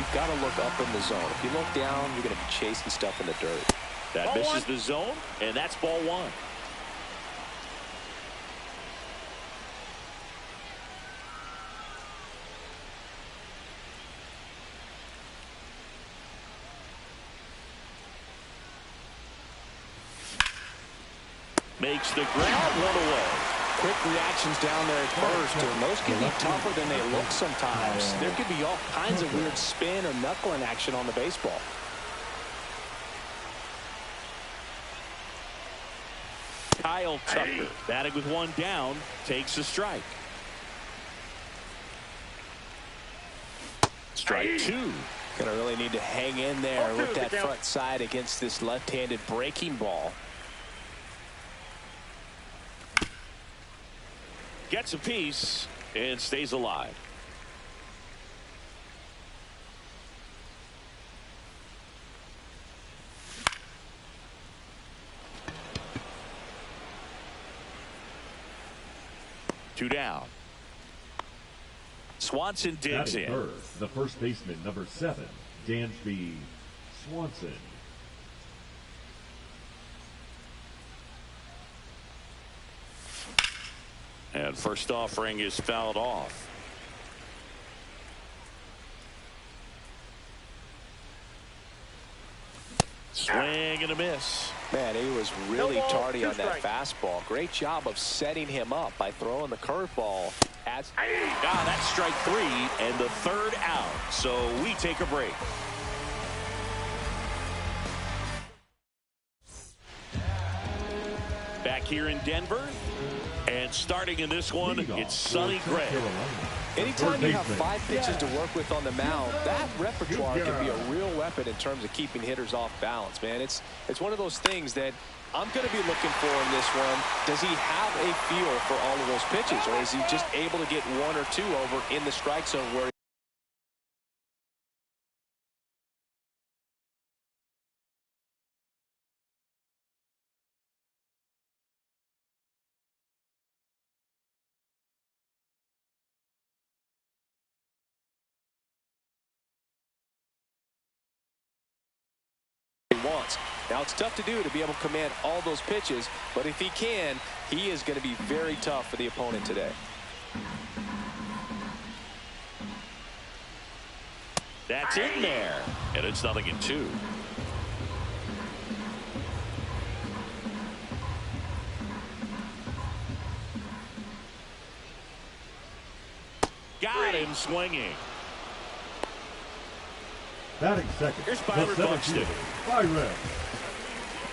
you've got to look up in the zone. If you look down, you're going to be chasing stuff in the dirt. That misses the zone, and that's ball one. Makes the grab, one away. Quick reactions down there at first, and those can be tougher than they look sometimes. There could be all kinds of weird spin or knuckling action on the baseball. Kyle Tucker, batting with one down, takes a strike. Strike two. Gonna really need to hang in there with that front side against this left-handed breaking ball. Gets a piece and stays alive. Two down. Swanson digs in. First, the first baseman, number 7, Dansby Swanson. And first offering is fouled off. Swing and a miss. Man, he was really tardy on that fastball. Great job of setting him up by throwing the curveball. That's strike 3 and the third out. So we take a break. Back here in Denver. And starting in this one, it's Sonny Gray. Anytime you have 5 pitches to work with on the mound, that repertoire can be a real weapon in terms of keeping hitters off balance, man. It's one of those things that I'm going to be looking for in this one. Does he have a feel for all of those pitches, or is he just able to get 1 or 2 over in the strike zone where wants. Now, it's tough to do to be able to command all those pitches, but if he can, he is going to be very tough for the opponent today. That's in there, and it's 0-2. Got him swinging. Batting second. Here's Byron Buxton. Byron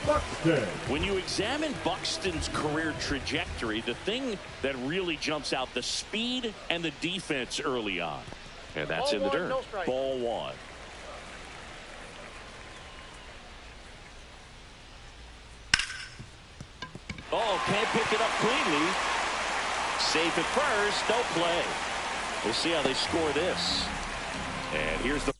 Buxton. When you examine Buxton's career trajectory, the thing that really jumps out, the speed and the defense early on. And that's in the dirt. Ball one. Oh, can't pick it up cleanly. Safe at first, no play. We'll see how they score this. And here's the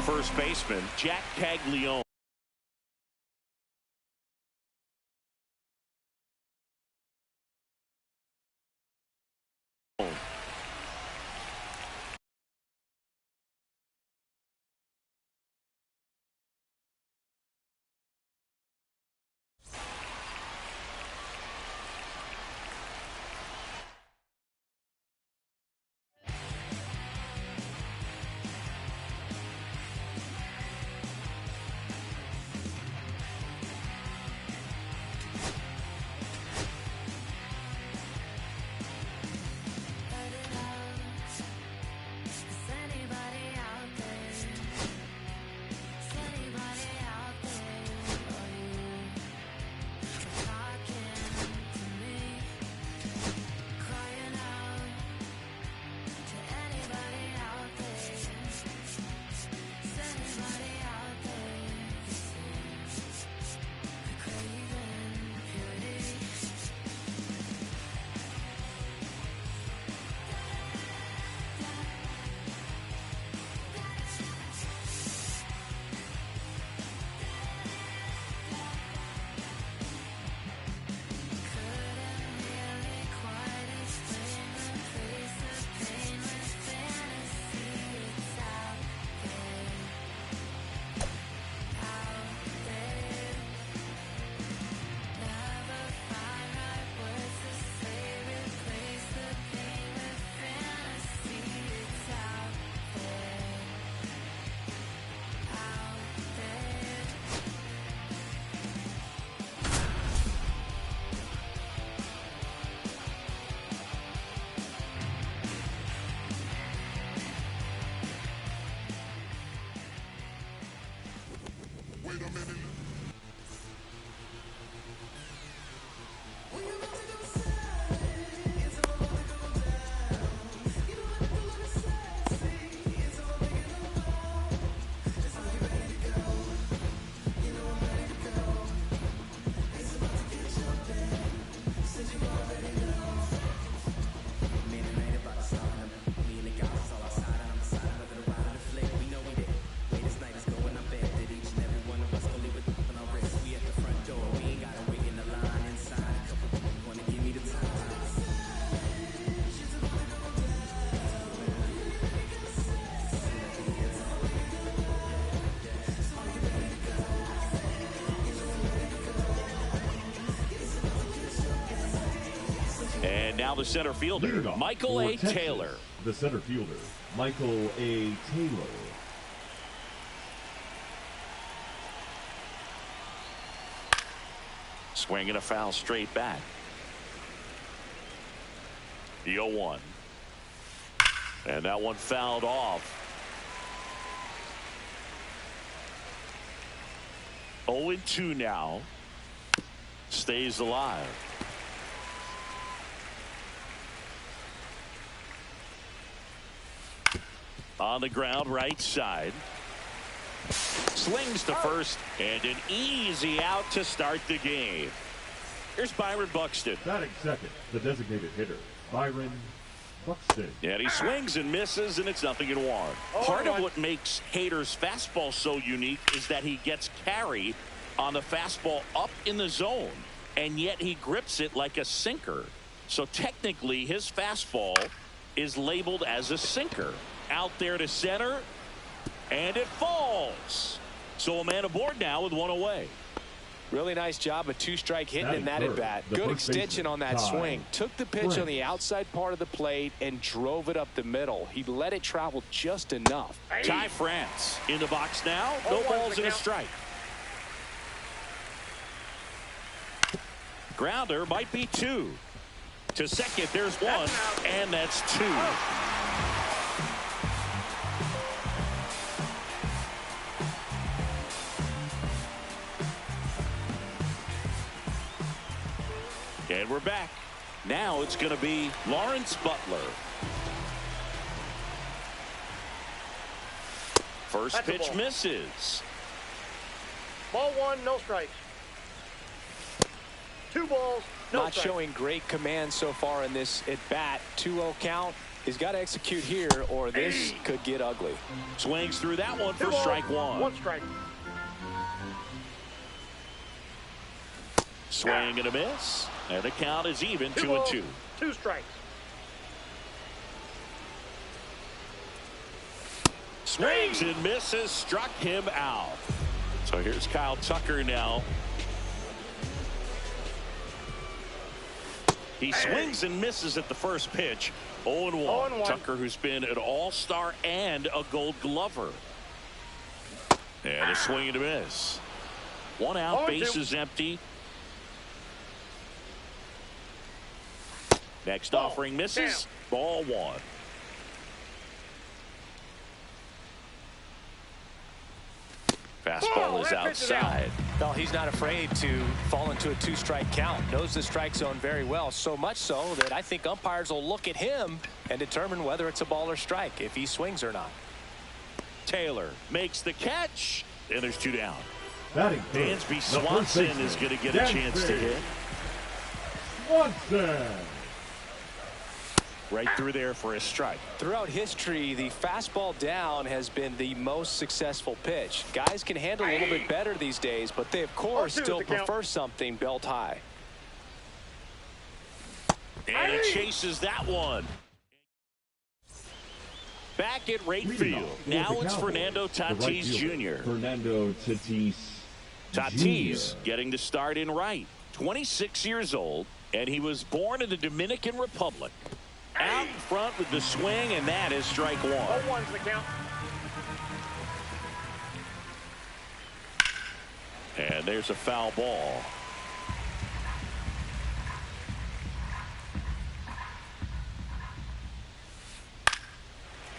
first baseman, Jack Caglione. And now the center fielder, Michael A. Taylor. The center fielder, Michael A. Taylor. Swinging a foul straight back. The 0-1. And that one fouled off. 0-2 now. Stays alive. On the ground, right side. Slings to first, and an easy out to start the game. Here's Byron Buxton. Batting second, the designated hitter, Byron Buxton. And he swings and misses, and it's 0-1. Part of what makes Hader's fastball so unique is that he gets carry on the fastball up in the zone, and yet he grips it like a sinker. So technically, his fastball is labeled as a sinker. Out there to center, and it falls. So a man aboard now with one away. Really nice job of two-strike hitting in that at-bat. Good extension on that swing. Took the pitch on the outside part of the plate and drove it up the middle. He let it travel just enough. Ty France in the box now. No balls and a strike. Grounder might be 2. To second, there's 1, and that's 2. And we're back. Now it's going to be Lawrence Butler. First pitch misses. Ball 1, no strikes. 2 balls, no Not strikes. showing great command so far in this at-bat. 2-0 count. He's got to execute here, or this could get ugly. Swings through that one for strike 1. 1 strike. Swing and a miss. And the count is even, 2-2. 2 strikes. Swings and misses, struck him out. So here's Kyle Tucker now. He swings and misses at the first pitch. 0-1. Tucker, who's been an all-star and a Gold Glover. And a swing and a miss. 1 out, bases empty. Next offering misses. Ball 1. Fastball is outside. Well, he's not afraid to fall into a 2-strike count. Knows the strike zone very well. So much so that I think umpires will look at him and determine whether it's a ball or strike, if he swings or not. Taylor makes the catch, and there's 2 down. Dansby Swanson Swanson is going to get a chance to hit. Swanson. Right through there for a strike. Throughout history, the fastball down has been the most successful pitch. Guys can handle a little bit better these days, but they, of course, still prefer something belt high. And he chases that one. Back at right field. Now it's Fernando Tatis Jr. Fernando Tatis Tatis getting the start in right. 26 years old, and he was born in the Dominican Republic. Out in front with the swing, and that is strike 1. 0-1's the count. And there's a foul ball.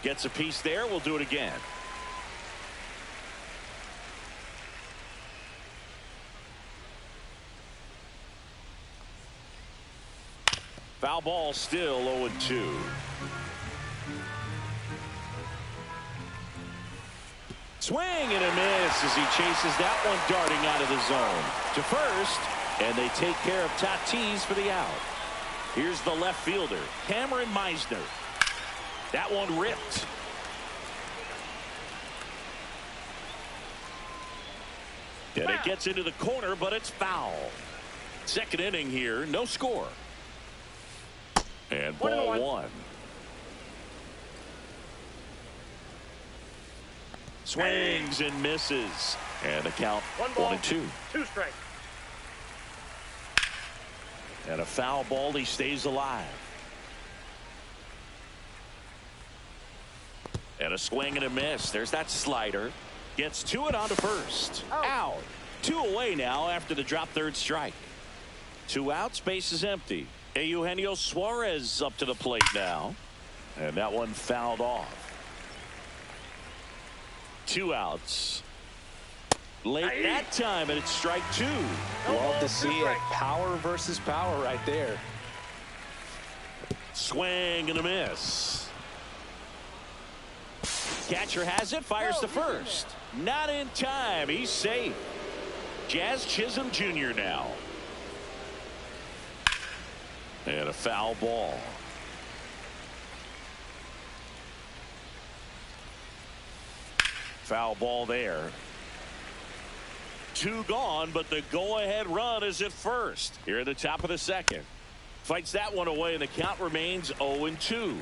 Gets a piece there. We'll do it again. Foul ball still 0-2. Swing and a miss as he chases that one darting out of the zone to first, and they take care of Tatis for the out. Here's the left fielder, Cameron Meisner. That one ripped. And it gets into the corner, but it's foul. Second inning here, no score. And ball 1. Swings and misses. And the count 1-2. 2 strikes. And a foul ball, he stays alive. And a swing and a miss. There's that slider. Gets to it onto first. Out. 2 away now after the drop third strike. 2 outs, base is empty. Eugenio Suarez up to the plate now. And that one fouled off. 2 outs. Late that time, and it's strike 2. Love to see it. Power versus power right there. Swing and a miss. Catcher has it, fires to first. Not in time. He's safe. Jazz Chisholm Jr. now. And a foul ball. Foul ball there. 2 gone, but the go-ahead run is at first. Here at the top of the second. Fights that one away, and the count remains 0-2.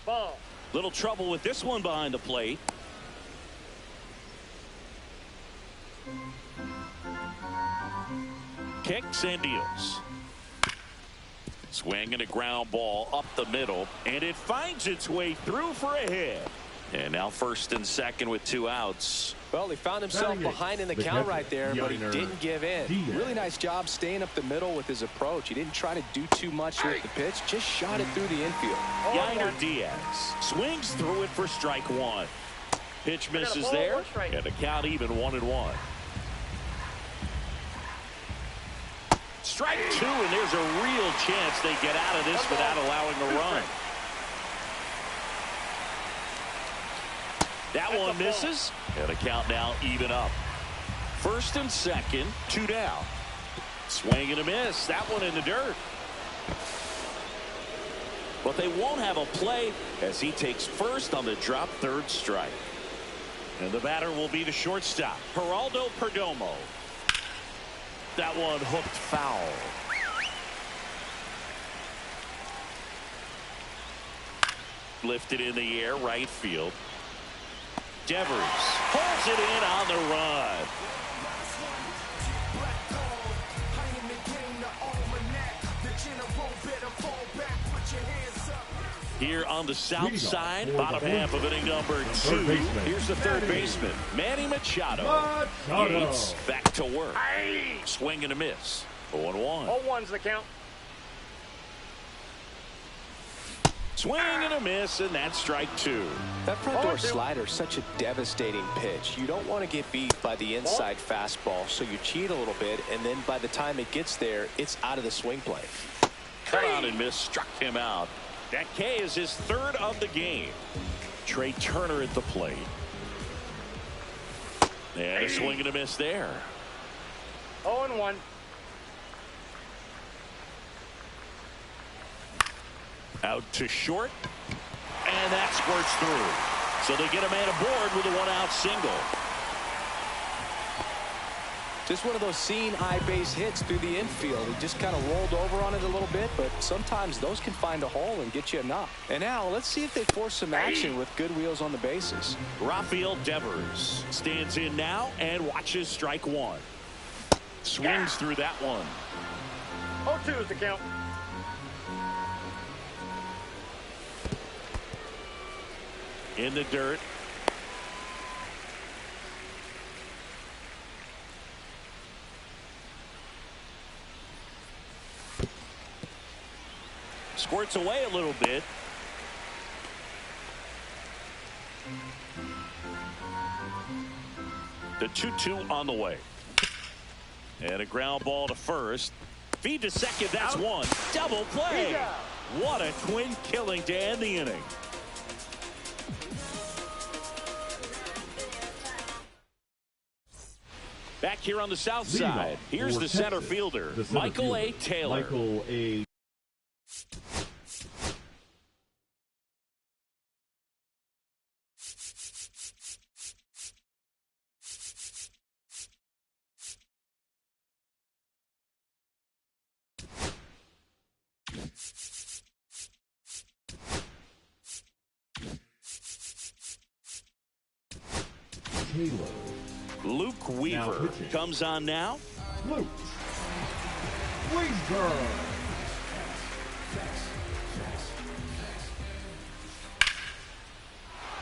Ball. Little trouble with this one behind the plate. Kicks and deals. Swing and a ground ball up the middle, and it finds its way through for a hit. And now first and second with 2 outs. Well, he found himself behind in the count right there, but he didn't give in. Really nice job staying up the middle with his approach. He didn't try to do too much with the pitch, just shot it through the infield. Yainer Diaz swings through it for strike 1. Pitch misses there, and the count even 1-1. Strike 2, and there's a real chance they get out of this without allowing a run. That one misses, and the count now even up. First and second, 2 down. Swing and a miss. That one in the dirt. But they won't have a play as he takes first on the drop third strike. And the batter will be the shortstop, Geraldo Perdomo. That one hooked foul. Lifted in the air, right field. Devers pulls it in on the run. Here on the south side, bottom half of inning number 2. Here's the third baseman, Manny Machado. Gates back to work. Swing and a miss. 0-1. 0-1's the count. Swing and a miss, and that's strike 2. That front door slider is such a devastating pitch. You don't want to get beat by the inside fastball, so you cheat a little bit, and then by the time it gets there, it's out of the swing plane. Cut on and miss, struck him out. That K is his 3rd of the game. Trey Turner at the plate. And a swing and a miss there. 0-1. Out to short, and that squirts through. So they get a man aboard with a 1-out single. Just one of those seeing eye base hits through the infield. He just kind of rolled over on it a little bit, but sometimes those can find a hole and get you a knock. And now let's see if they force some action with good wheels on the bases. Rafael Devers stands in now and watches strike 1. Swings through that one. 0-2 is the count. In the dirt. Squirts away a little bit. The 2-2 on the way. And a ground ball to first. Feed to second. That's one. Double play. What a twin killing to end the inning. Back here on the south side, here's the center fielder, Michael A. Taylor. Michael A. Luke Weaver comes on now. Luke. Winger.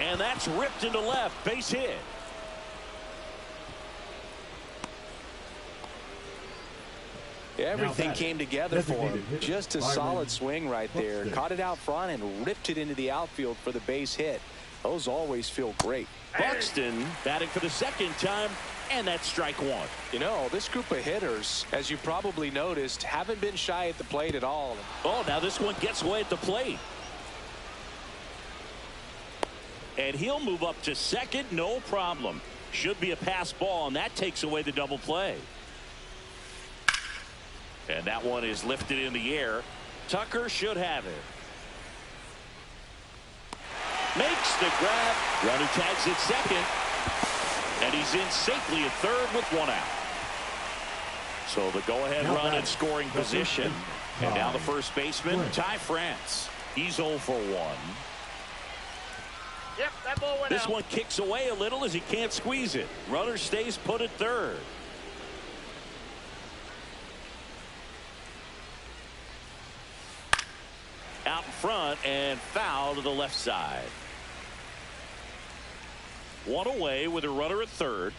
And that's ripped into left. Base hit. Everything came together for him. Just a solid swing right there. Caught it out front and ripped it into the outfield for the base hit. Those always feel great. Buxton batting for the second time, and that's strike one. You know, this group of hitters, as you probably noticed, haven't been shy at the plate at all. Oh, now this one gets away at the plate. And he'll move up to second, no problem. Should be a pass ball, and that takes away the double play. And that one is lifted in the air. Tucker should have it. Makes the grab. Runner tags at second. And he's in safely at third with one out. So the go-ahead run in scoring position. And now the first baseman, Ty France. He's 0 for 1. Yep, that ball went out. This one kicks away a little as he can't squeeze it. Runner stays put at third. Out in front and foul to the left side. One away with a runner at third.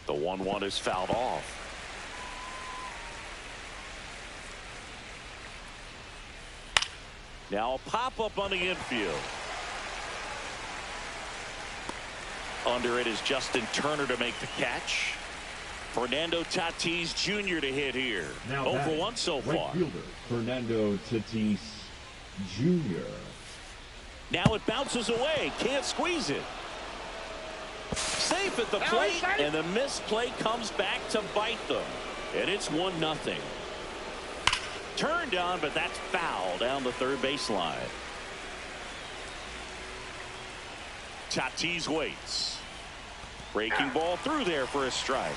The 1-1 is fouled off. Now a pop-up on the infield. Under it is Justin Turner to make the catch. Fernando Tatis Jr. to hit here. 0 for 1 so far. Right fielder Fernando Tatis Jr. Now it bounces away. Can't squeeze it. Safe at the plate, and the misplay comes back to bite them. And it's 1-0. Turned on, but that's foul down the third baseline. Tatis waits. Breaking ball through there for a strike.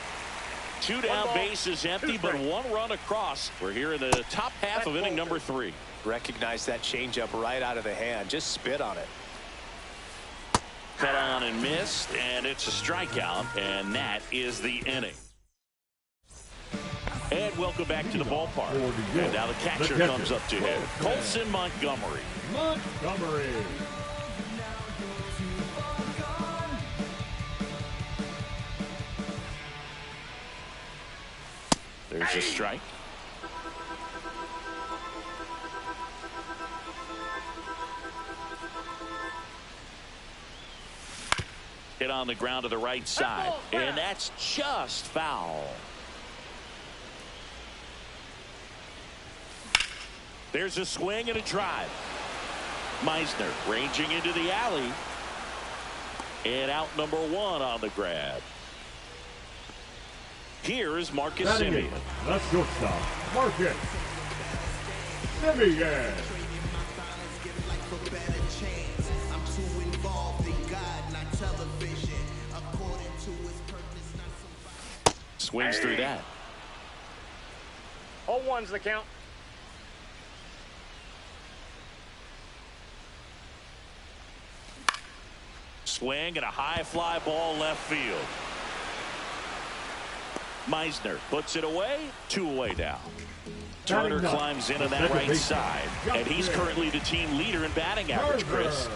2 down, base is empty, but 1 run across. We're here in the top half of inning number 3. Recognize that changeup right out of the hand. Just spit on it. Cut on and missed, and it's a strikeout, and that is the inning. And welcome back to the ballpark. And now the catcher comes up to him. Colson Montgomery. There's a strike. Hit on the ground to the right side. And that's just foul. There's a swing and a drive. Meisner ranging into the alley. And out number 1 on the grab. Here is Marcus Semien. Let's go stop. Marcus Semien. Swings through that. 0-1's the count. Swing and a high fly ball left field. Meisner puts it away. 2 away now. Turner climbs in on that right side, and he's currently the team leader in batting average, Chris.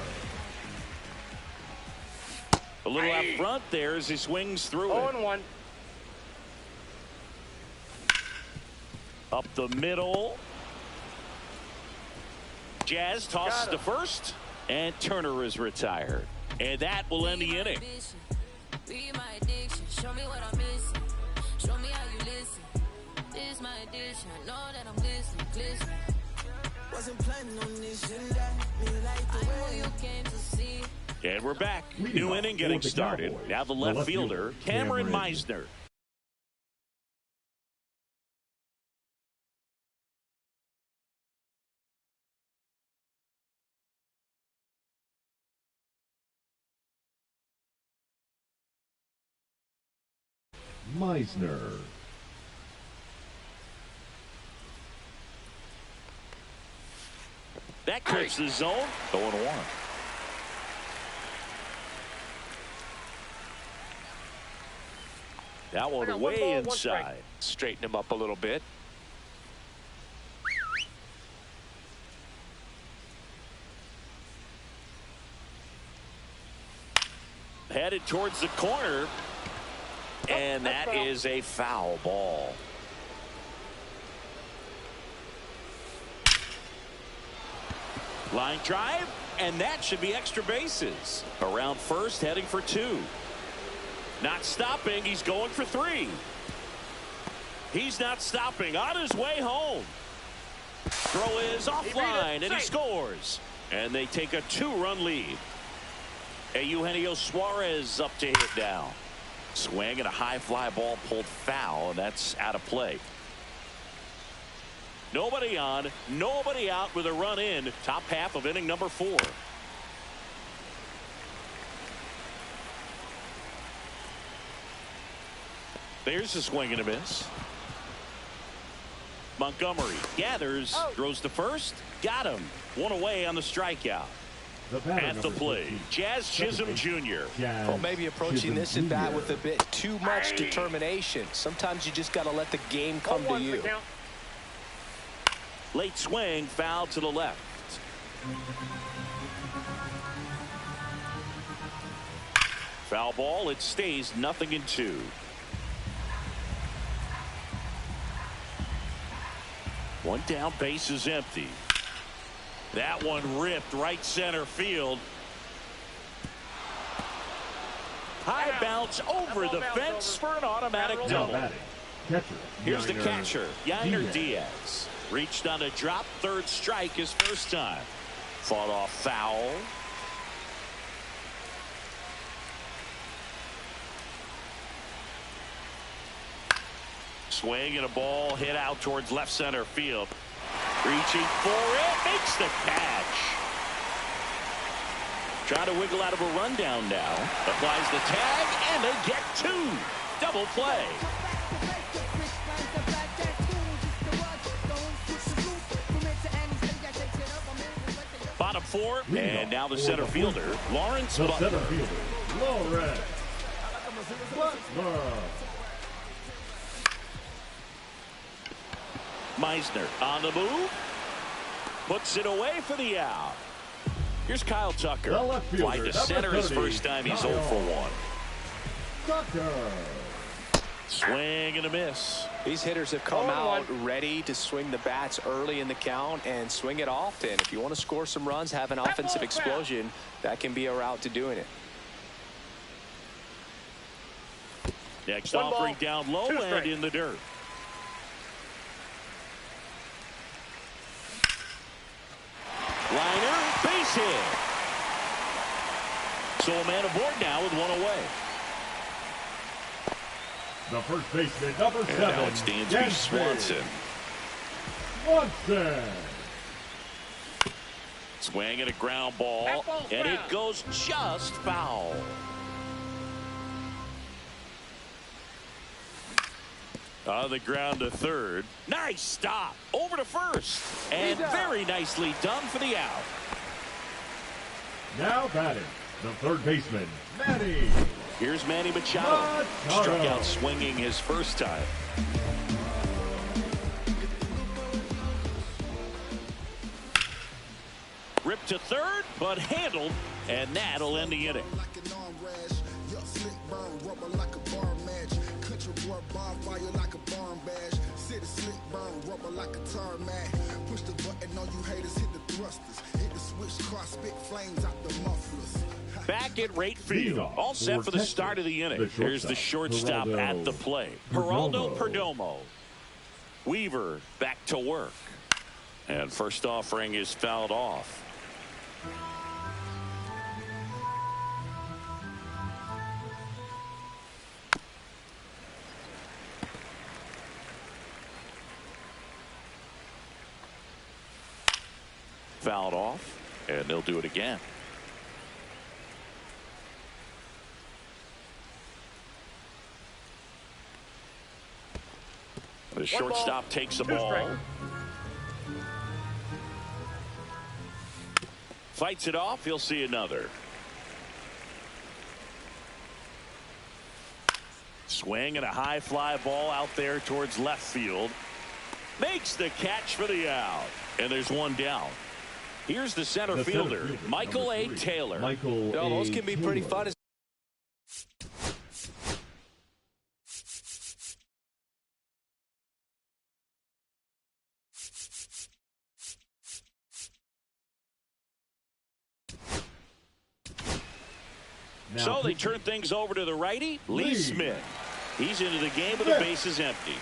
A little up front there as he swings through it. 0-1. Up the middle. Jazz tosses to first, and Turner is retired. And that will end the inning. Show me what I'm missing. Show me how you listen. This is my addiction. I know that I'm listening. Wasn't planning on this and that. Me like the way you came to see. And we're back. New inning getting started. Now the left fielder, Cameron Meisner. Meisner. That clips the zone. 0-1. That one way inside. Straighten him up a little bit. Headed towards the corner. And that is a foul ball. Line drive, and that should be extra bases. Around first, heading for 2. Not stopping, he's going for 3. He's not stopping, on his way home. Throw is offline, and he scores. And they take a 2-run lead. Eugenio Suarez up to hit now. Swing and a high fly ball pulled foul, and that's out of play. Nobody on, nobody out with a run in. Top half of inning number 4. There's a swing and a miss. Montgomery gathers, throws to first, got him. 1 away on the strikeout. At the plate, Jazz Chisholm Jr. Well, maybe approaching this at bat with a bit too much determination. Sometimes you just got to let the game come to you. Late swing, foul to the left. Foul ball, it stays 0-2. One down, base is empty. That one ripped right center field. High bounce over the fence for an automatic double. Here's the catcher, Yainer Diaz. Reached on a drop, third strike his first time. Fought off foul. Swing and a ball hit out towards left center field. Reaching for it, makes the catch. Trying to wiggle out of a rundown now. Applies the tag, and they get 2. Double play. Bottom 4, and now the center fielder, Lawrence Butler. Meisner on the move. Puts it away for the out. Here's Kyle Tucker. Fly to center his first time. He's 0 for 1. Swing and a miss. These hitters have come out ready to swing the bats early in the count and swing it often. If you want to score some runs, have an offensive explosion, that can be a route to doing it. Next offering down low and in the dirt. Liner, base hit. So a man aboard now with 1 away. The first baseman, number 7. Now it's Dansby Swanson. Swing and a ground ball, and it goes just foul. On the ground to third. Nice stop. Over to first. And very nicely done for the out. Now batting, the third baseman, Manny. Here's Manny Machado. Struck out swinging his first time. Ripped to third, but handled, and that'll end the inning. Back at right field, all set for the start of the inning. Here's the shortstop at the plate, Geraldo Perdomo. Weaver back to work, and first offering is fouled off. Fouled off, and they'll do it again. The shortstop takes the ball. Fights it off. He'll see another. Swing and a high fly ball out there towards left field. Makes the catch for the out. And there's one down. Here's the center fielder, Michael A. Taylor. Those can be pretty fun. So they turn things over to the righty, Lee Smith. He's into the game with the bases empty.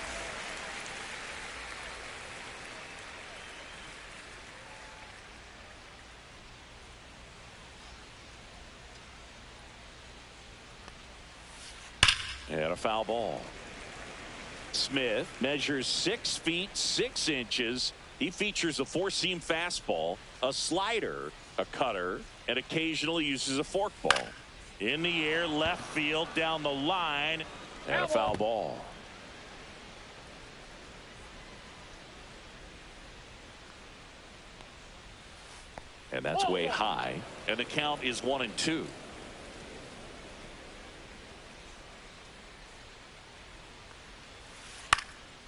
And a foul ball. Smith measures 6 feet 6 inches. He features a four-seam fastball, a slider, a cutter, and occasionally uses a forkball. In the air, left field, down the line, and a foul ball. And that's way high, and the count is 1-2.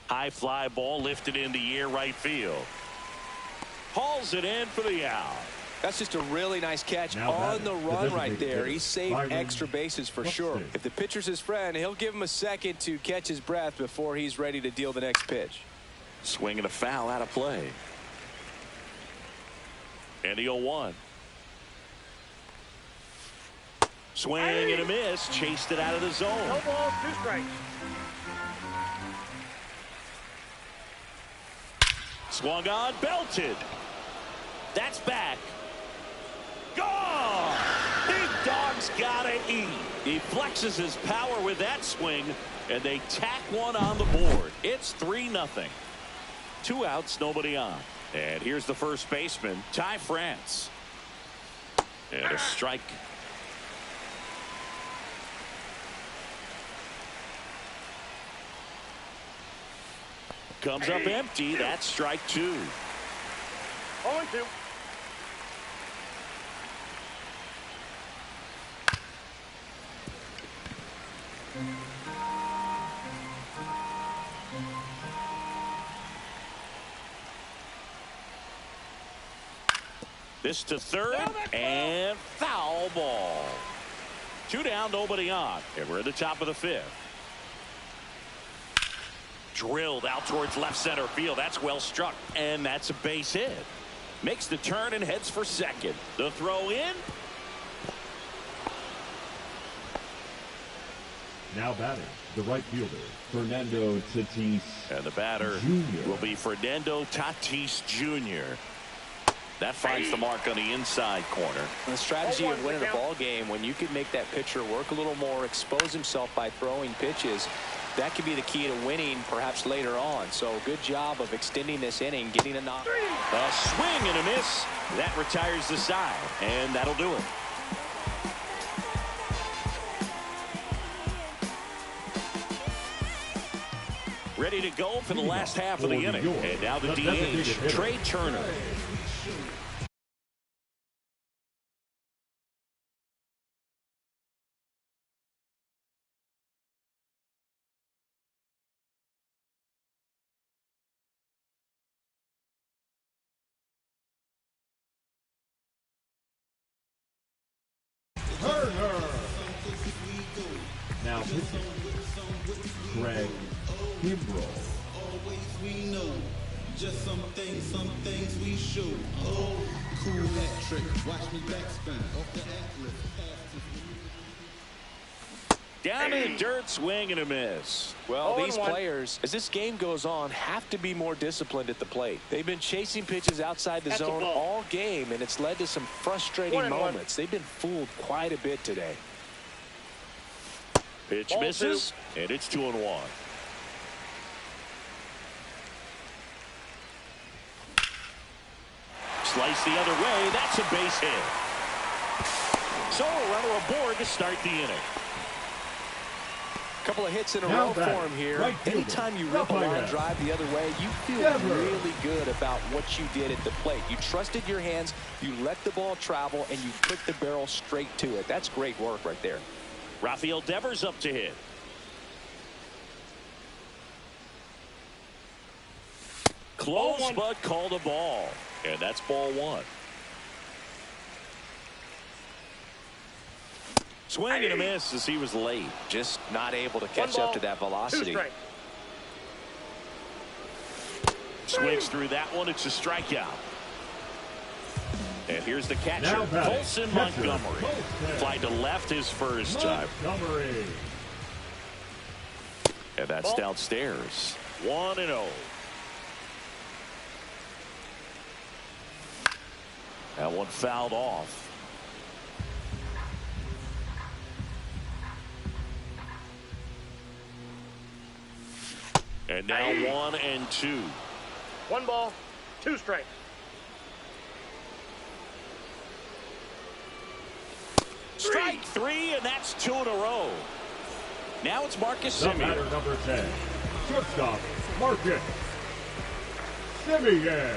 High fly ball lifted in the air, right field. Hauls it in for the out. That's just a really nice catch on the run right there. He saved extra bases for sure. If the pitcher's his friend, he'll give him a second to catch his breath before he's ready to deal the next pitch. Swing and a foul out of play. And the 0-1. Swing and a miss. Chased it out of the zone. No balls, 2 strikes. Swung on, belted. That's back. Gone! Big dog's gotta eat. He flexes his power with that swing, and they tack one on the board. It's 3-0. 2 outs, nobody on. And here's the first baseman, Ty France. And a strike. Comes up empty. That's strike 2. 0-2. This to third, and foul ball. 2 down, nobody on, and we're at the top of the 5th. Drilled out towards left center field. That's well struck, and that's a base hit. Makes the turn and heads for second. The throw in. Now batting, the right fielder, Fernando Tatis. And the batter Jr. will be Fernando Tatis Jr. That finds the mark on the inside corner. The strategy of winning a ball game, when you can make that pitcher work a little more, expose himself by throwing pitches, that could be the key to winning perhaps later on. So good job of extending this inning, getting a knock. A swing and a miss. That retires the side, and that'll do it. Ready to go for the last half of the inning. And now the DH, Trey Turner. Now pitching, Greg Kimbrell. Always we know, just some things we show. Oh, cool hat trick, watch me backspin off the atlas. Down in the dirt, swing and a miss. Well, these players, as this game goes on, have to be more disciplined at the plate. They've been chasing pitches outside the zone all game, and it's led to some frustrating moments. They've been fooled quite a bit today. Pitch misses, and it's 2-1. Slice the other way. That's a base hit. So a runner aboard to start the inning. Couple of hits in a row for him here. Anytime you rip a line drive the other way, you feel really good about what you did at the plate. You trusted your hands, you let the ball travel, and you put the barrel straight to it. That's great work right there. Rafael Devers up to hit. Close, but called a ball. And that's ball one. Swing and a miss as he was late. Just not able to catch up to that velocity. Swings through that one. It's a strikeout. And here's the catcher, Colson Montgomery. Fly to left his first time. And that's downstairs. 1-0. That one fouled off. And now 1-2. 1 ball, 2 strikes. Strike 3, and that's 2 in a row. Now it's Marcus Semien. Batter number 10, shortstop Marcus Semien.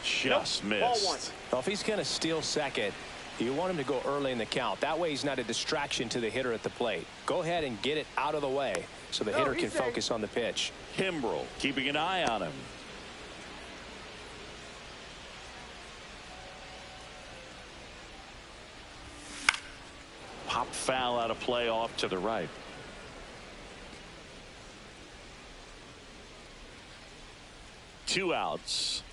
Just missed. Well, if he's going to steal second, you want him to go early in the count. That way he's not a distraction to the hitter at the plate. Go ahead and get it out of the way so the hitter can focus on the pitch. Kimbrel keeping an eye on him. Pop foul out of play off to the right. Two outs.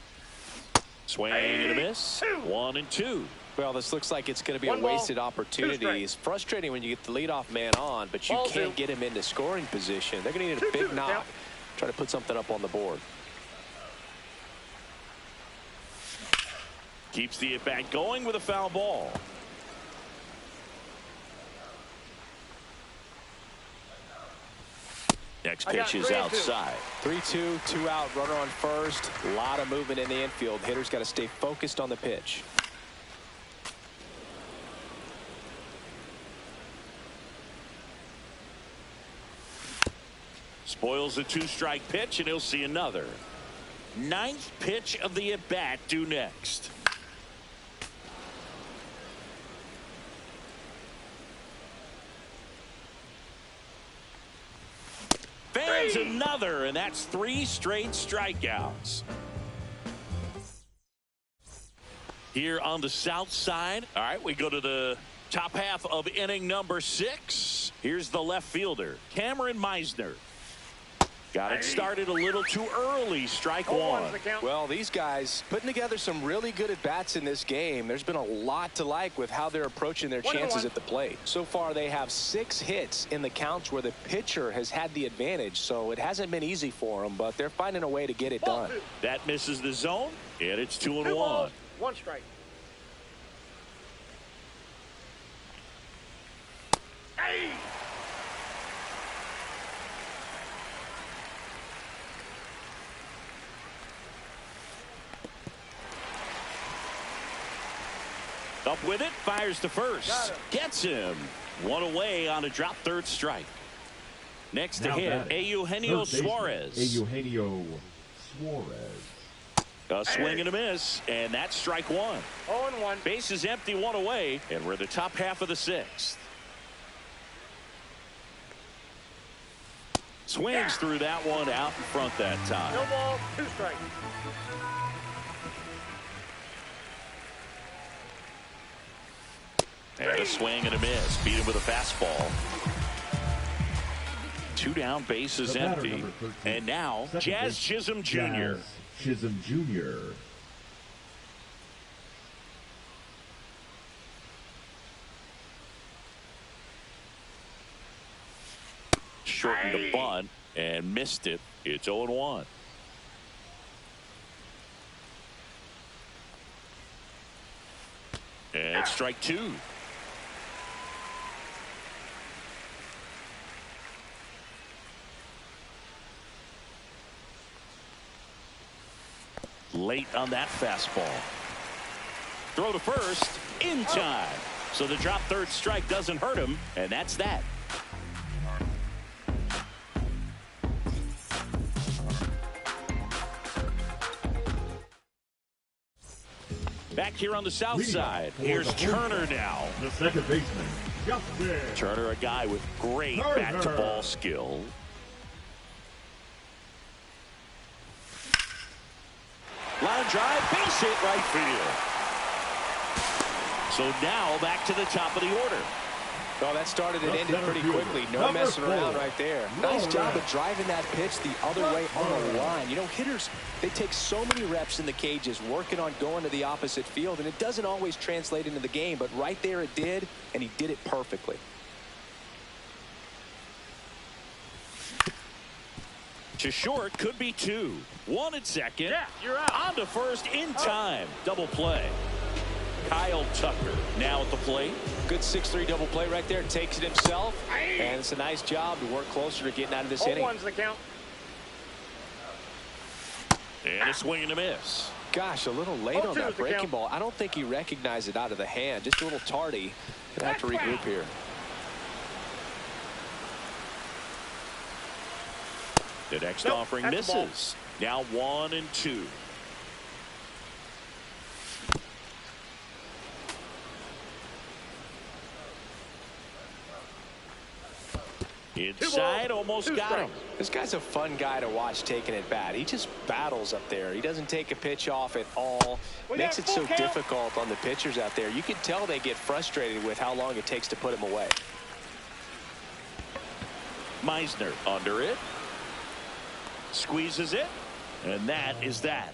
Swing and a miss. 1-2. Well, this looks like it's going to be a wasted opportunity. It's frustrating when you get the leadoff man on, but you can't get him into scoring position. They're going to need a big knock. Try to put something up on the board. Keeps the at-bat going with a foul ball. Next pitch is outside. 3-2, 2 out, runner on first. A lot of movement in the infield. Hitter's got to stay focused on the pitch. Spoils a 2-strike pitch, and he'll see another. 9th pitch of the at-bat due next. Fans another, and that's 3 straight strikeouts. Here on the south side. All right, we go to the top half of inning number 6. Here's the left fielder, Cameron Meisner. Got it started a little too early. Strike 1. Well, these guys putting together some really good at-bats in this game. There's been a lot to like with how they're approaching their chances at the plate. So far, they have 6 hits in the counts where the pitcher has had the advantage. So it hasn't been easy for them, but they're finding a way to get it done. That misses the zone, and it's 2-1. 1 strike. Up with it, fires to first. Gets him. 1 away on a drop third strike. Next to hit, Eugenio Suarez. Eugenio Suarez. A swing and a miss, and that's strike 1. 0-1. Base is empty, 1 away, and we're in the top half of the 6th. Swings through that one out in front that time. No ball, 2 strikes. And a swing and a miss. Beat him with a fastball. 2 down, bases empty. And now, Jazz Chisholm Jr. Jazz Chisholm Jr. Shortened the bunt and missed it. It's 0-1. And strike 2. Late on that fastball. Throw to first in time. So the drop third strike doesn't hurt him, and that's that. Back here on the south side, here's Turner now. The second baseman, Justin Turner, a guy with great bat-to-ball skill. Line drive, base hit right field. So now back to the top of the order. Well, that started and ended pretty quickly. No messing around right there. Nice job of driving that pitch the other way on the line. You know, hitters, they take so many reps in the cages working on going to the opposite field, and it doesn't always translate into the game, but right there it did, and he did it perfectly. To short, could be two. One at second. Yeah, you're out. On to first in time. Double play. Kyle Tucker now at the plate. Good 6-3 double play right there. Takes it himself. And it's a nice job to work closer to getting out of this inning. 0-1's the count. And a swing and a miss. Gosh, a little late on that breaking ball. I don't think he recognized it out of the hand. Just a little tardy. Gonna have to regroup here. The next offering misses. Now 1-2. Inside, almost got him. This guy's a fun guy to watch taking at bat. He just battles up there. He doesn't take a pitch off at all. Makes it so difficult on the pitchers out there. You can tell they get frustrated with how long it takes to put him away. Meisner under it. Squeezes it. And that is that.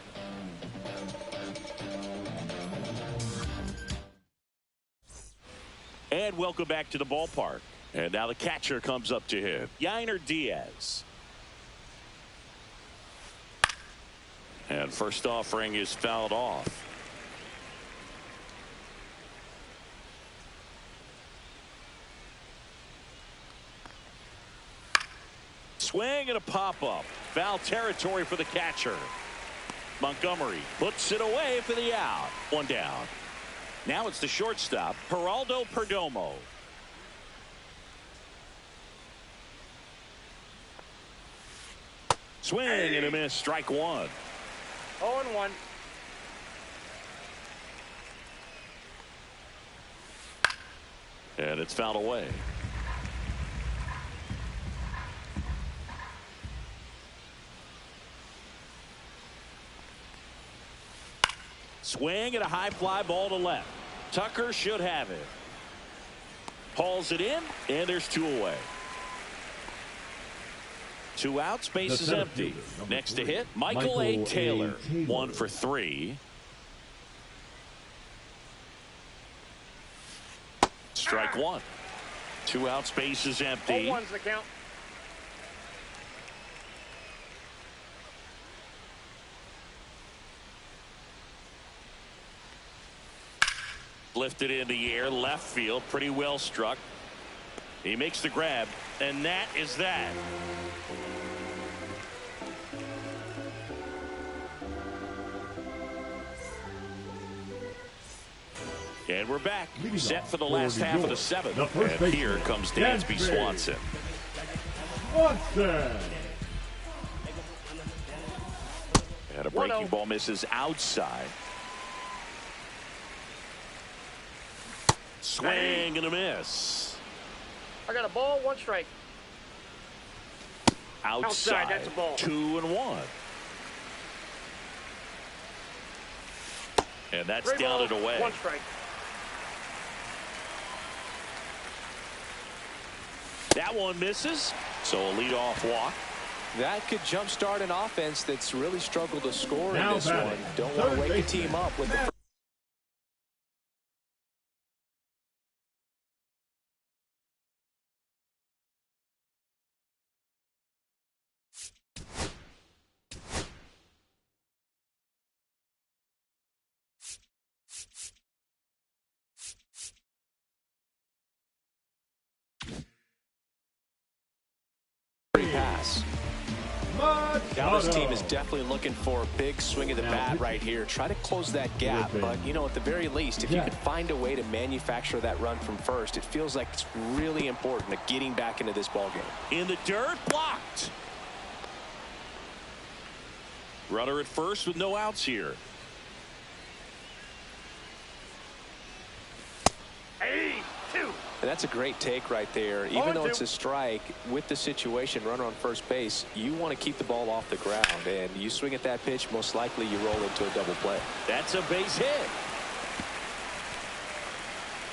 And welcome back to the ballpark. And now the catcher comes up to him. Yainer Diaz. And first offering is fouled off. Swing and a pop-up. Foul territory for the catcher. Montgomery puts it away for the out. One down. Now it's the shortstop, Geraldo Perdomo. Swing and a miss. Strike one. 0-1. And it's fouled away. Swing and a high fly ball to left. Tucker should have it. Hauls it in, and there's two away. Two outs, base is empty. Next to hit, Michael A. Taylor. 1 for 3. Strike one. Two outs, base is empty. 0-1's the count. Lifted in the air, left field, pretty well struck. He makes the grab, and that is that. And we're back, set for the last half of the seventh. And here comes Dansby Swanson. And a breaking ball misses outside. Swing and a miss. I got a ball, 1 strike. Outside, that's a ball. 2-1. And that's down and away. 1 strike. That one misses. So a leadoff walk. That could jumpstart an offense that's really struggled to score in this one. Don't want to wake the team up with the pass. Now this team is definitely looking for a big swing of the bat right here. Try to close that gap, but you know, at the very least, if you could find a way to manufacture that run from first, it feels like it's really important to getting back into this ball game. In the dirt, blocked. Runner at first with no outs here. Hey, 2. And that's a great take right there. Even though it's a strike, with the situation, runner on first base, you want to keep the ball off the ground. And you swing at that pitch, most likely you roll into a double play. That's a base hit.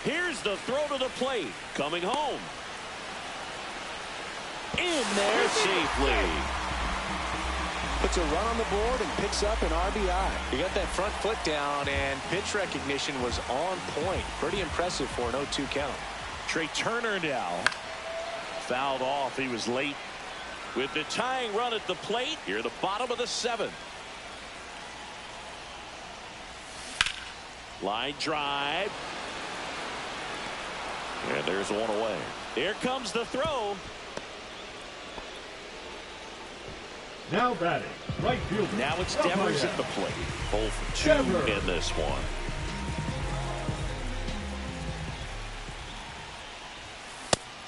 Here's the throw to the plate. Coming home. In there safely. Puts a run on the board and picks up an RBI. He got that front foot down, and pitch recognition was on point. Pretty impressive for an 0-2 count. Trey Turner now fouled off. He was late with the tying run at the plate. Here, the bottom of the 7th. Line drive. And there's one away. Here comes the throw. Now batting, right fielder. Now it's Devers at the plate. 0 for 2 in this one.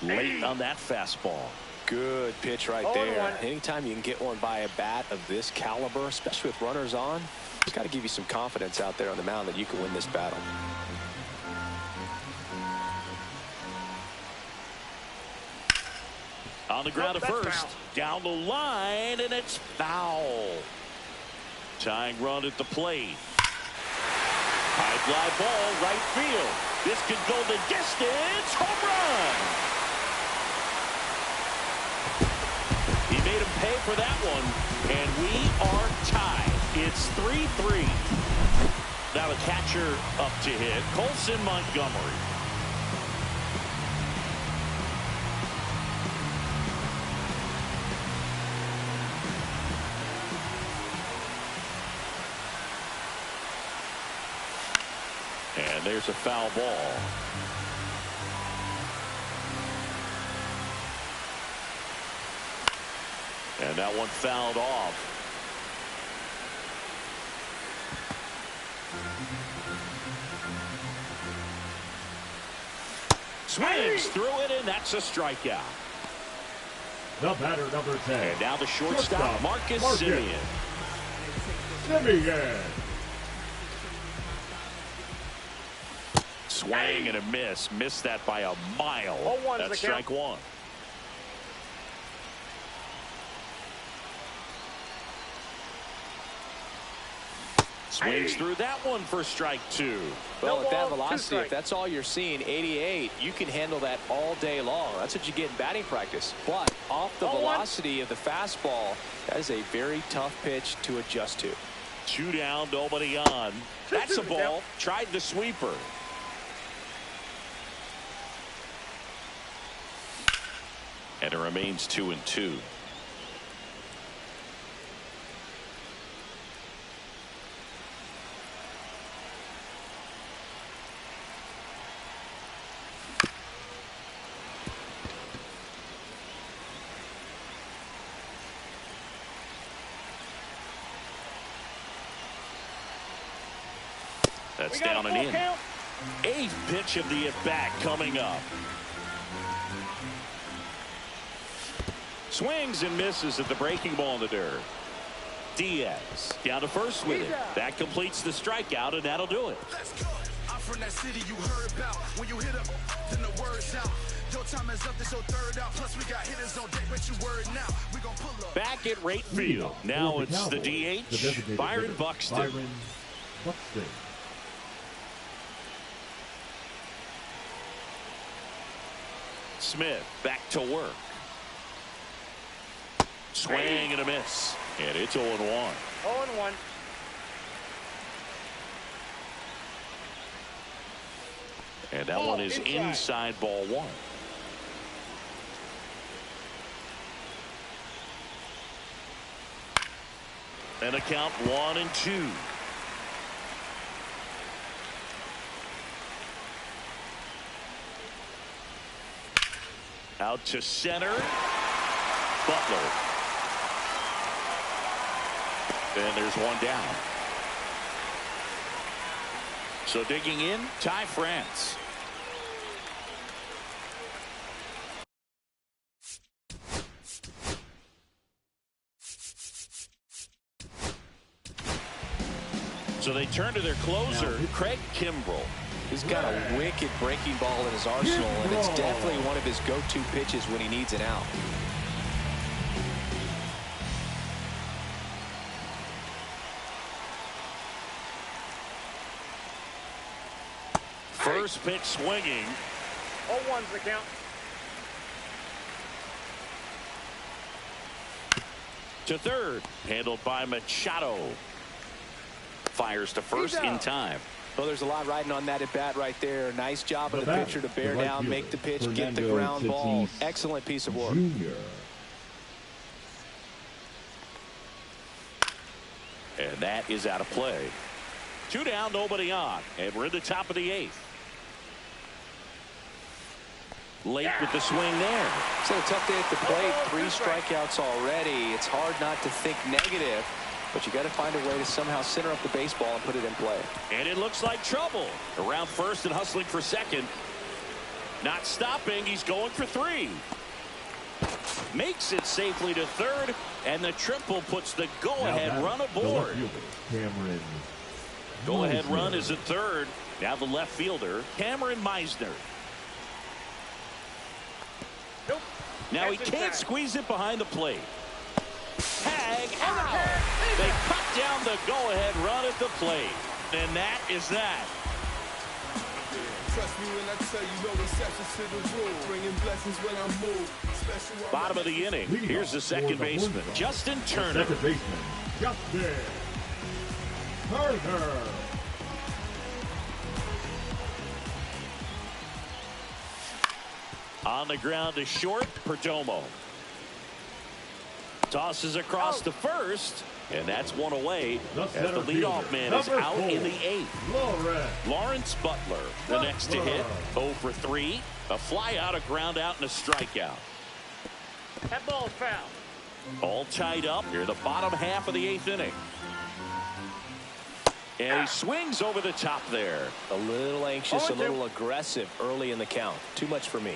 Late on that fastball. Good pitch right there. Anytime you can get one by a bat of this caliber, especially with runners on, it's got to give you some confidence out there on the mound that you can win this battle. On the ground at first. Down the line, and it's foul. Tying run at the plate. High fly ball, right field. This could go the distance. Home run. He made him pay for that one, and we are tied. It's 3-3. Now the catcher up to hit. Colson Montgomery. And there's a foul ball. And that one fouled off. Swings through it, and that's a strikeout. The batter, number 10. And now the shortstop, Marcus Semien. Swing and a miss. Missed that by a mile. That's strike 1. Swings through that one for strike 2. Well, with that velocity, if that's all you're seeing, 88, you can handle that all day long. That's what you get in batting practice. But off the velocity of the fastball, that is a very tough pitch to adjust to. 2 down, nobody on. That's a ball. Tried the sweeper. And it remains 2-2. That's down and in. 8th pitch of the at-bat coming up. Swings and misses at the breaking ball in the dirt. Diaz down to first with it. That completes the strikeout, and that'll do it. I'm from that city you heard about. When you hit up, then the word's out. Your time is up, this your third out. Plus we got hitters on deck, but you word now. We gonna pull up. Back at right field. Now it's the DH, Byron Buxton. Smith back to work. Swing and a miss. And it's 0-1. 0-1. And that one is inside ball 1. And a count 1-2. Out to center. Butler. And there's one down. So digging in, Ty France. So they turn to their closer, Craig Kimbrell. He's got a wicked breaking ball in his arsenal, and it's definitely one of his go-to pitches when he needs an out. First pitch swinging. 0-1's the count. To third, handled by Machado. Fires to first in time. Well, there's a lot riding on that at bat right there. Nice job of the pitcher to bear down, make the pitch, get the ground ball. Excellent piece of work. And that is out of play. 2 down, nobody on, and we're in the top of the 8th. Late with the swing there. It's a tough day at the plate. 3 strikeouts already. It's hard not to think negative, but you got to find a way to somehow center up the baseball and put it in play. And it looks like trouble. Around first and hustling for second. Not stopping. He's going for 3. Makes it safely to third, and the triple puts the go-ahead run aboard. Go-ahead run is at third. Now the left fielder, Cameron Meisner. Nope. Now he can't squeeze it behind the plate. Tag out. They cut down the go-ahead run at the plate. And that is that. Trust me when I tell you, no exceptions to the rule. Bringing blessings when I move. Special Bottom of the inning. Here's the second baseman, Justin Turner. Second baseman, Justin Turner. On the ground to short, Perdomo. Tosses across to first, and that's one away as the leadoff man is out in the 8th. Lawrence Butler, the next to hit. 0 for 3, a fly out, a ground out, and a strikeout. That ball's foul. All tied up near the bottom half of the 8th inning. And he swings over the top there. A little anxious, a little aggressive early in the count. Too much for me.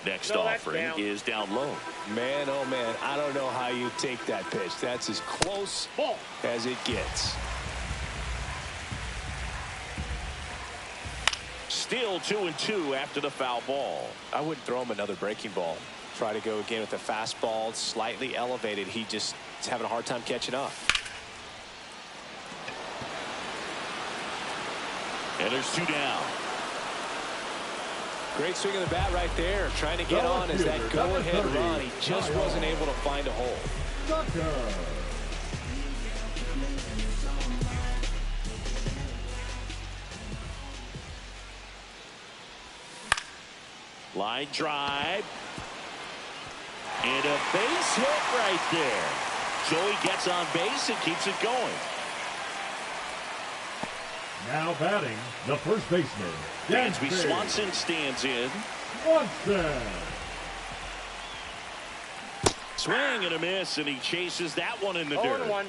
Next offering is down low. Man, oh man, I don't know how you take that pitch. That's as close as it gets. Still 2-2 after the foul ball. I wouldn't throw him another breaking ball. Try to go again with the fastball, slightly elevated. He just is having a hard time catching up. And there's 2 down. Great swing of the bat right there. Trying to get on as that go-ahead run. He just wasn't able to find a hole. Line drive. And a base hit right there. Joey gets on base and keeps it going. Now batting, the first baseman, Dansby Swanson stands in. Swanson. Swing and a miss, and he chases that one in the dirt. 0-1.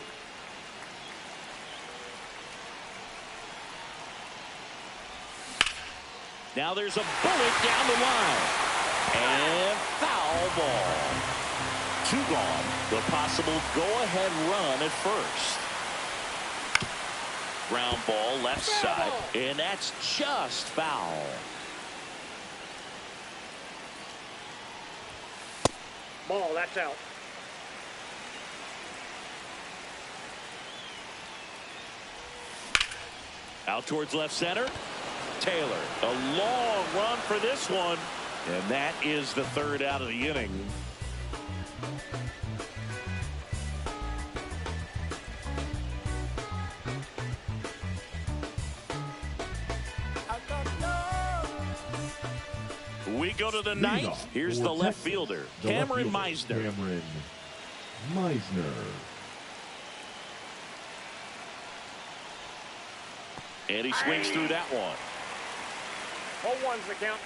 Now there's a bullet down the line. And foul ball. 2 gone. The possible go-ahead run at first. Ground ball left side, and that's just foul. Ball, that's out. Out towards left center. Taylor, a long run for this one, and that is the 3rd out of the inning. We go to the 9th. Here's the left fielder, Cameron Meisner. Cameron Meisner. And he swings through that one. 0-1's the count.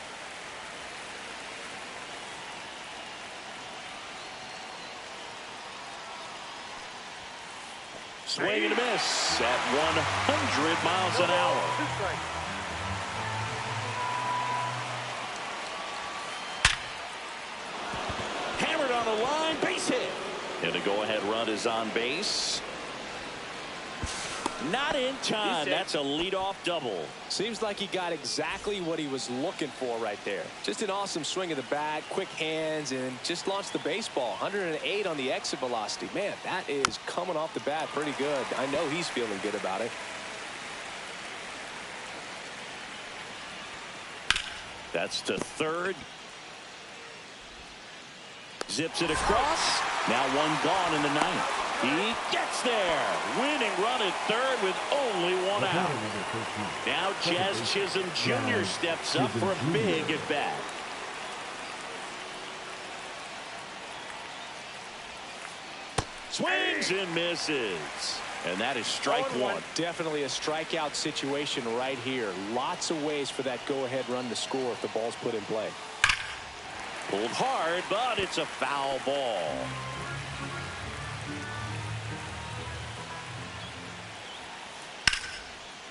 Swing and a miss at 100 miles an hour. 2 strikes. Hammered on the line, base hit. And the go-ahead run is on base. Not in time. That's a leadoff double. Seems like he got exactly what he was looking for right there. Just an awesome swing of the bat, quick hands, and just launched the baseball. 108 on the exit velocity. Man, that is coming off the bat pretty good. I know he's feeling good about it. That's to third. Zips it across. Now one gone in the ninth. He gets there. Winning run at third with only one out. Now Jazz Chisholm Jr. steps up for a big at bat. Swings and misses. And that is strike one. Definitely a strikeout situation right here. Lots of ways for that go-ahead run to score if the ball's put in play. Pulled hard, but it's a foul ball.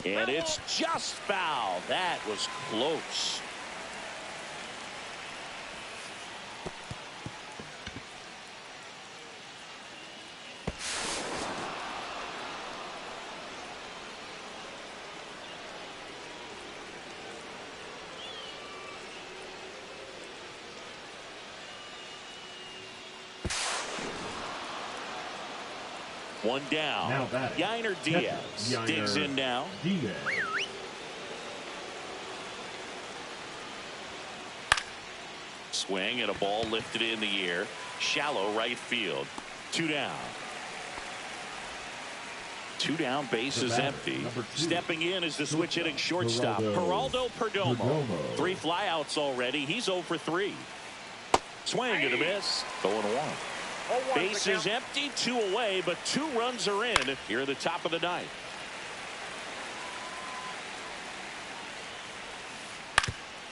And it's just foul. That was close. One down. Now batting. Yainer Diaz digs in now. Diaz. Swing and a ball lifted in the air. Shallow right field. Two down. Two down, base is empty. Stepping in is the switch hitting shortstop, Geraldo Perdomo. 3 flyouts already. He's 0 for 3. Swing and a miss. 0-1. Base is empty, 2 away, but 2 runs are in here at the top of the ninth.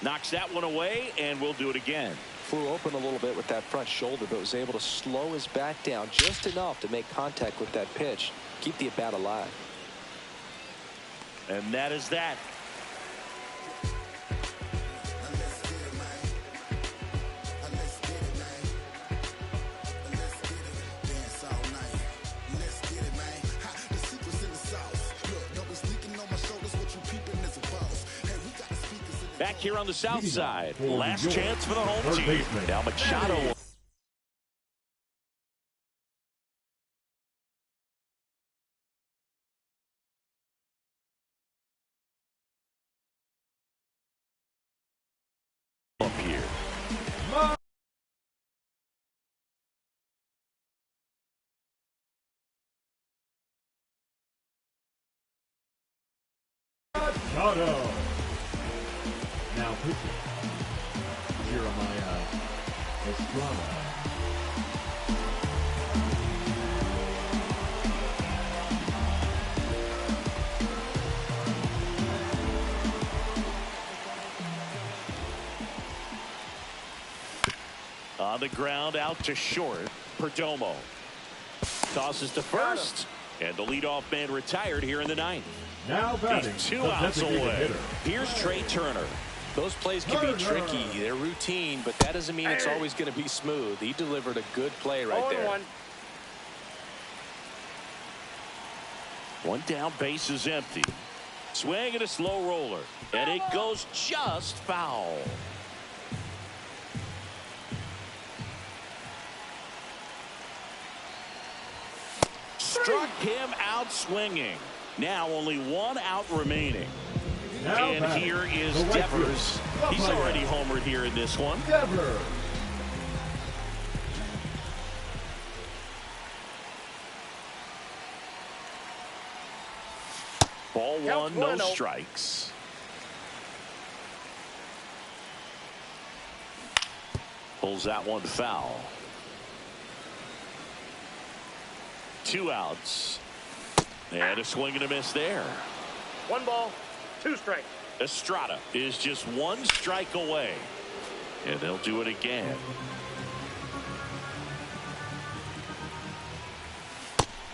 Knocks that one away, and we'll do it again. Flew open a little bit with that front shoulder, but was able to slow his bat down just enough to make contact with that pitch. Keep the at-bat alive. And that is that. Back here on the south side. Last chance for the home team. Now Machado. Up here. Machado. Now pitching. Jeremiah Estrada. On the ground, out to short. Perdomo tosses to first, and the leadoff man retired here in the ninth. Now batting. He's 2 outs away. Here's Trey Turner. Those plays can be tricky. They're routine, but that doesn't mean it's always going to be smooth. He delivered a good play right there. 0-1. One down, base is empty. Swing and a slow roller, and it goes just foul. Struck him out swinging. Now only 1 out remaining. Now And here is Devers. He's already homered here in this one. Devers. Ball 1, no strikes. Pulls that one foul. 2 outs. And a swing and a miss there. 1 ball, 2 strikes. Estrada is just 1 strike away. And they'll do it again.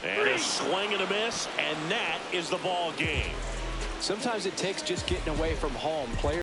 And a swing and a miss, and that is the ball game. Sometimes it takes just getting away from home. Players